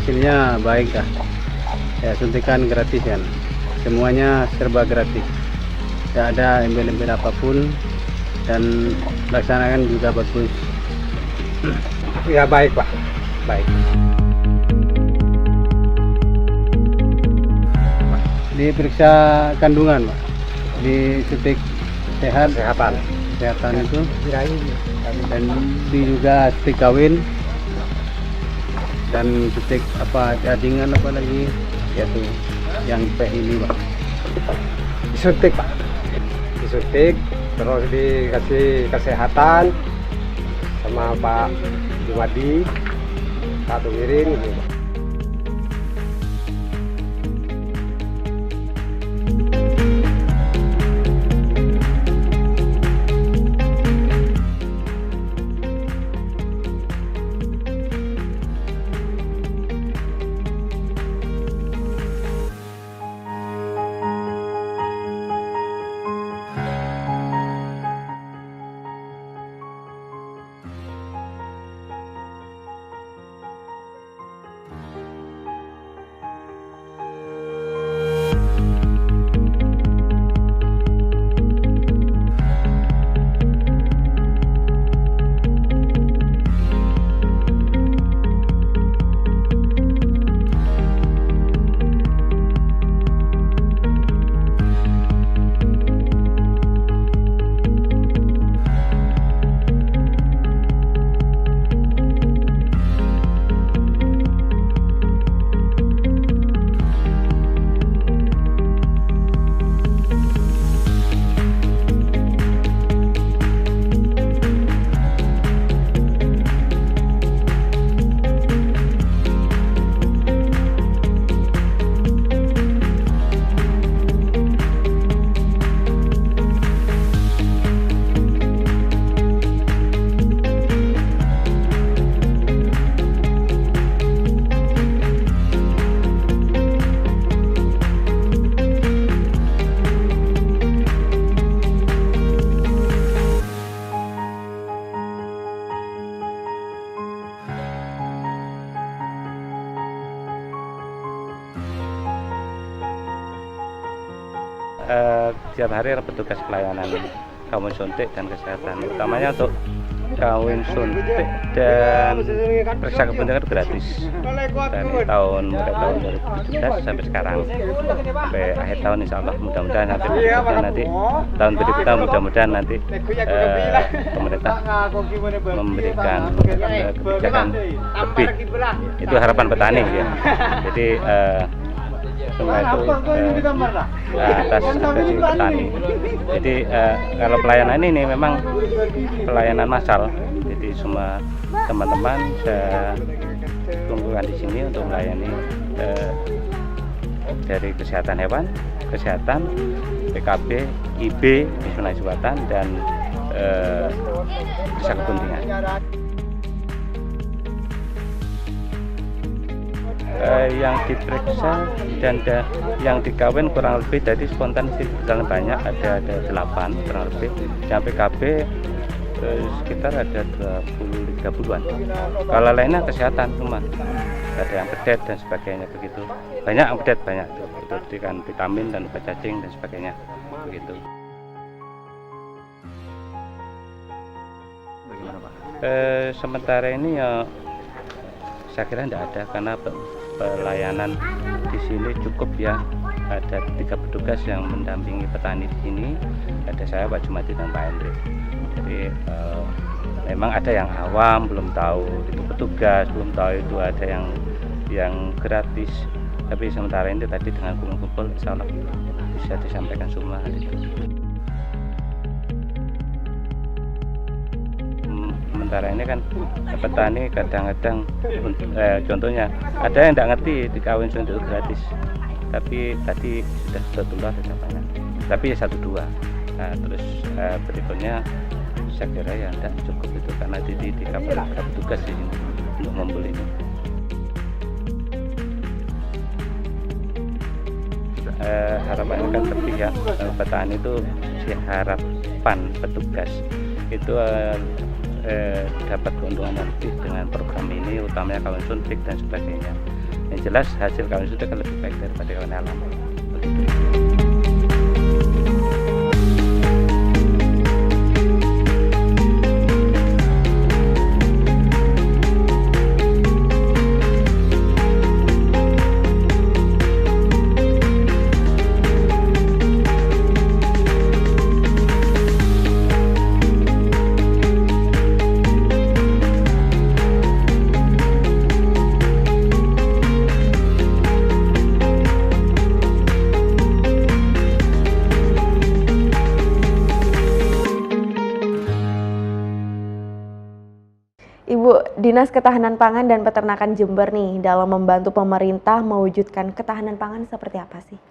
hasilnya baik dah. Ya, suntikan gratis kan, semuanya serba gratis, tidak ada embel-embel apapun, dan laksanakan juga bagus. Ya baik Pak, baik. Diperiksa kandungan Pak, disuntik kesehatan itu, dan juga suntik kawin, dan suntik apa jaringan apa lagi, yaitu yang P ini Pak. Disuntik Pak, disuntik terus dikasih kesehatan sama Pak Jumadi, Pak Tumirin gitu Pak. Tiap hari ada petugas pelayanan kawin suntik dan kesehatan, utamanya untuk kawin suntik dan periksa kepentingan gratis dari mulai tahun 2017 sampai sekarang, sampai akhir tahun insya Allah. Mudah-mudahan nanti tahun berikutnya mudah-mudahan nanti pemerintah memberikan kebijakan lebih. Itu harapan petani ya. Jadi semua itu atas advokasi petani. Jadi kalau pelayanan ini memang pelayanan massal. Jadi semua teman-teman saya kumpulkan di sini untuk melayani dari kesehatan hewan, kesehatan, PKB, IB di Sulawesi Selatan, dan periksa kepentingan. Yang diperiksa dan yang dikawin kurang lebih dari spontan sih berjalan banyak, ada 8 kurang lebih. Yang PKB sekitar ada 20-30-an. Kalau lainnya kesehatan semua, ada yang pedet dan sebagainya begitu. Banyak yang pedet, banyak itu diberikan vitamin dan obat cacing dan sebagainya begitu. Sementara ini ya saya kira tidak ada, karena pelayanan di sini cukup ya. Ada 3 petugas yang mendampingi petani di sini. Ada saya, Pak Jumadi, dan Pak Hendri. Jadi memang ada yang awam belum tahu itu petugas, belum tahu itu ada yang gratis. Tapi sementara ini tadi dengan kumpul-kumpul insya Allah bisa disampaikan semua itu. Sementara ini kan petani kadang-kadang contohnya ada yang tidak ngerti di kawin suntik gratis, tapi tadi sudah tertular banyak, tapi ya 1-2. Nah, terus berikutnya saya kira ya tidak cukup itu, karena di petugas di sini untuk membeli ini. Harapannya kan lebih ya, petani itu si harapan petugas itu dapat keuntungan lebih dengan program ini, utamanya kawin suntik dan sebagainya. Yang jelas hasil kawin suntik kan lebih baik daripada kawin alam. Begitu. Ibu, Dinas Ketahanan Pangan dan Peternakan Jember nih dalam membantu pemerintah mewujudkan ketahanan pangan seperti apa sih?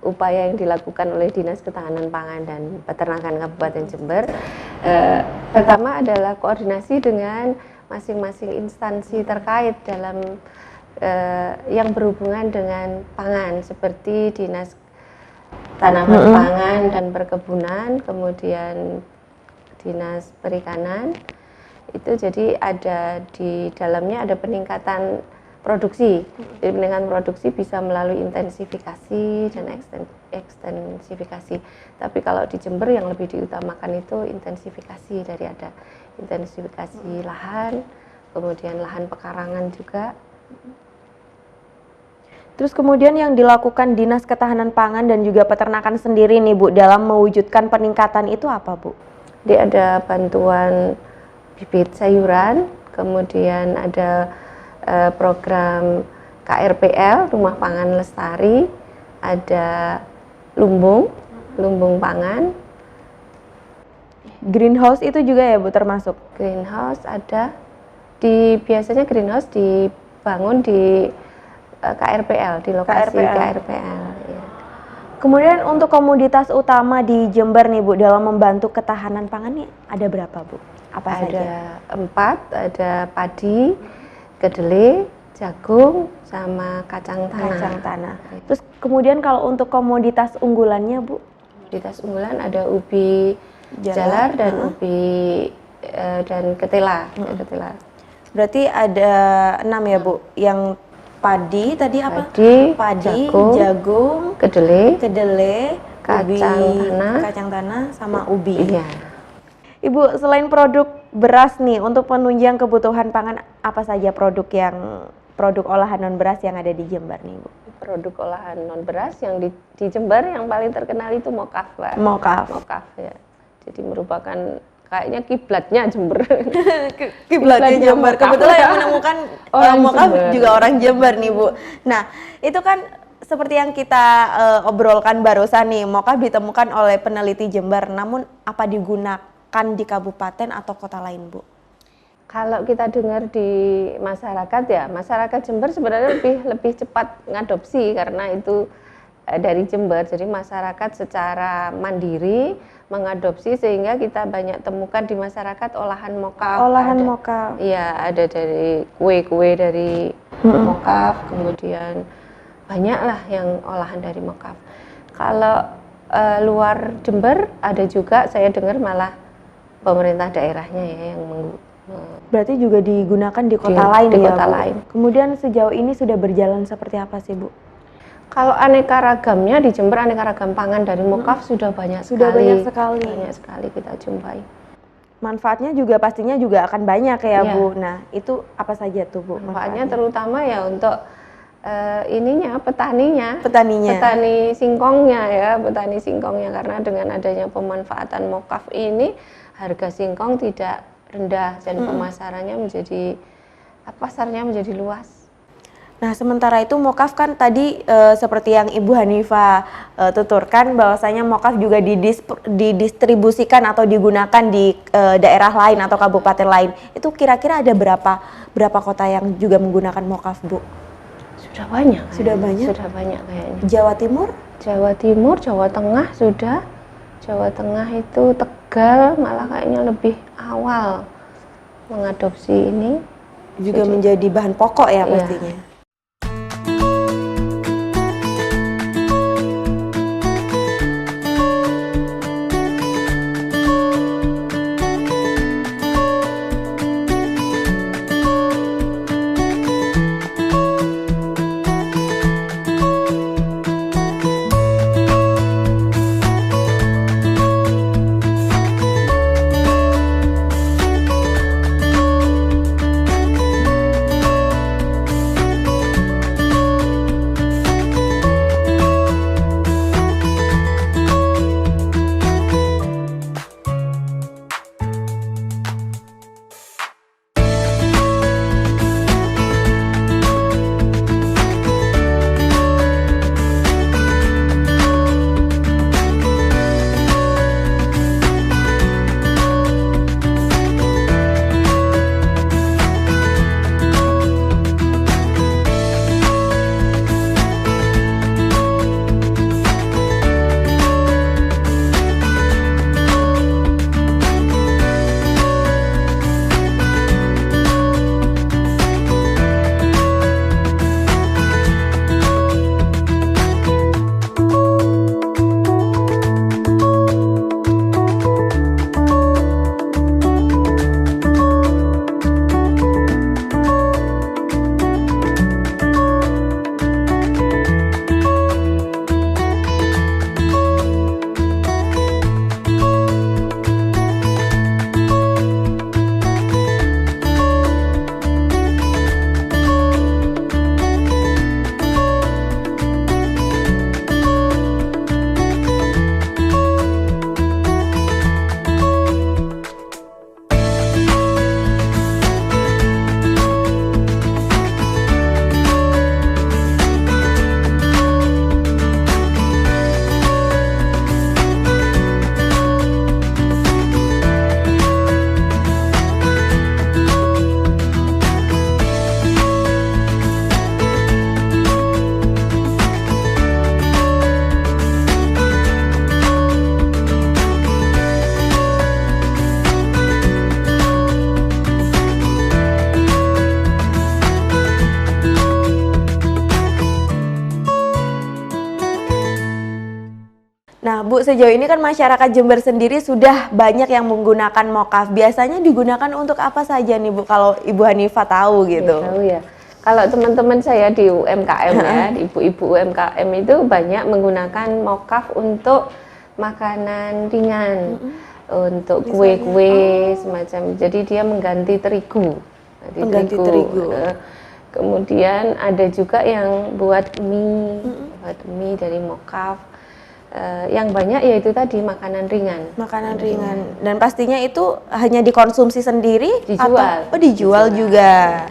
Upaya yang dilakukan oleh Dinas Ketahanan Pangan dan Peternakan Kabupaten Jember pertama adalah koordinasi dengan masing-masing instansi terkait dalam yang berhubungan dengan pangan seperti Dinas Tanaman Pangan dan Perkebunan, kemudian Dinas Perikanan. Itu jadi ada di dalamnya ada peningkatan produksi. Jadi peningkatan produksi bisa melalui intensifikasi dan ekstensifikasi. Tapi kalau di Jember yang lebih diutamakan itu intensifikasi, dari ada intensifikasi lahan, kemudian lahan pekarangan juga. Terus kemudian yang dilakukan Dinas Ketahanan Pangan dan juga Peternakan sendiri nih Bu dalam mewujudkan peningkatan itu apa Bu? Jadi ada bantuan bibit sayuran, kemudian ada program KRPL, Rumah Pangan Lestari, ada lumbung pangan. Greenhouse itu juga ya Bu termasuk? Greenhouse ada, biasanya greenhouse dibangun di KRPL, di lokasi KRPL. Ya. Kemudian untuk komoditas utama di Jember nih Bu dalam membantu ketahanan pangan nih ada berapa Bu? Apa ada saja? 4, ada padi, kedelai, jagung, sama kacang tanah. Terus kemudian kalau untuk komoditas unggulannya Bu? Komoditas unggulan ada ubi jalar dan ubi dan ketela. Berarti ada 6 ya Bu? Yang padi tadi apa? Padi, jagung, kedelai, kacang tanah, sama ubi. Iya. Ibu, selain produk beras nih, untuk penunjang kebutuhan pangan, apa saja produk olahan non beras yang ada di Jember nih, Bu? Produk olahan non beras yang di Jember yang paling terkenal itu mokaf, Pak. Mokaf ya. Jadi merupakan kayaknya kiblatnya Jember. Kiblatnya Jember. Kebetulan yang menemukan mokaf juga orang Jember nih, Bu. Nah, itu kan seperti yang kita obrolkan barusan nih, mokaf ditemukan oleh peneliti Jember. Namun apa digunakan di kabupaten atau kota lain, Bu? Kalau kita dengar di masyarakat ya, masyarakat Jember sebenarnya lebih cepat ngadopsi karena itu dari Jember. Jadi masyarakat secara mandiri mengadopsi sehingga kita banyak temukan di masyarakat olahan mokaf. Mokaf. Iya, ada dari kue-kue dari mokaf, kemudian banyaklah yang olahan dari mokaf. Kalau luar Jember ada juga, saya dengar malah pemerintah daerahnya ya yang berarti juga digunakan di kota lain ya, kota Bu? lain. Kemudian sejauh ini sudah berjalan seperti apa sih, Bu? Kalau aneka ragamnya di Jember, aneka ragam pangan dari mokaf sudah banyak sekali. Banyak sekali kita jumpai. Manfaatnya juga pastinya juga akan banyak ya, Bu. Nah, itu apa saja tuh, Bu? Manfaatnya terutama ya untuk petani singkongnya karena dengan adanya pemanfaatan mokaf ini harga singkong tidak rendah dan pemasarannya pasarnya menjadi luas. Nah, sementara itu mokaf kan tadi seperti yang Ibu Hanifah tuturkan bahwasanya mokaf juga didistribusikan atau digunakan di daerah lain atau kabupaten lain. Itu kira-kira ada berapa kota yang juga menggunakan mokaf, Bu? Sudah banyak. Sudah banyak kayaknya. Jawa Timur, Jawa Tengah sudah. Jawa Tengah itu Tegal malah kayaknya lebih awal mengadopsi ini. Juga menjadi bahan pokok ya pastinya. Nah, Bu, sejauh ini kan masyarakat Jember sendiri sudah banyak yang menggunakan mokaf. Biasanya digunakan untuk apa saja nih, Bu, kalau Ibu Hanifah tahu gitu? Ya, tahu ya. Kalau teman-teman saya di UMKM ya, di ibu-ibu UMKM itu banyak menggunakan mokaf untuk makanan ringan, untuk kue-kue semacam. Jadi dia mengganti terigu. Pengganti terigu. Kemudian ada juga yang buat mie dari mokaf. Yang banyak yaitu tadi makanan ringan. Makanan ringan. Dan pastinya itu hanya dikonsumsi sendiri? Dijual. Atau dijual juga.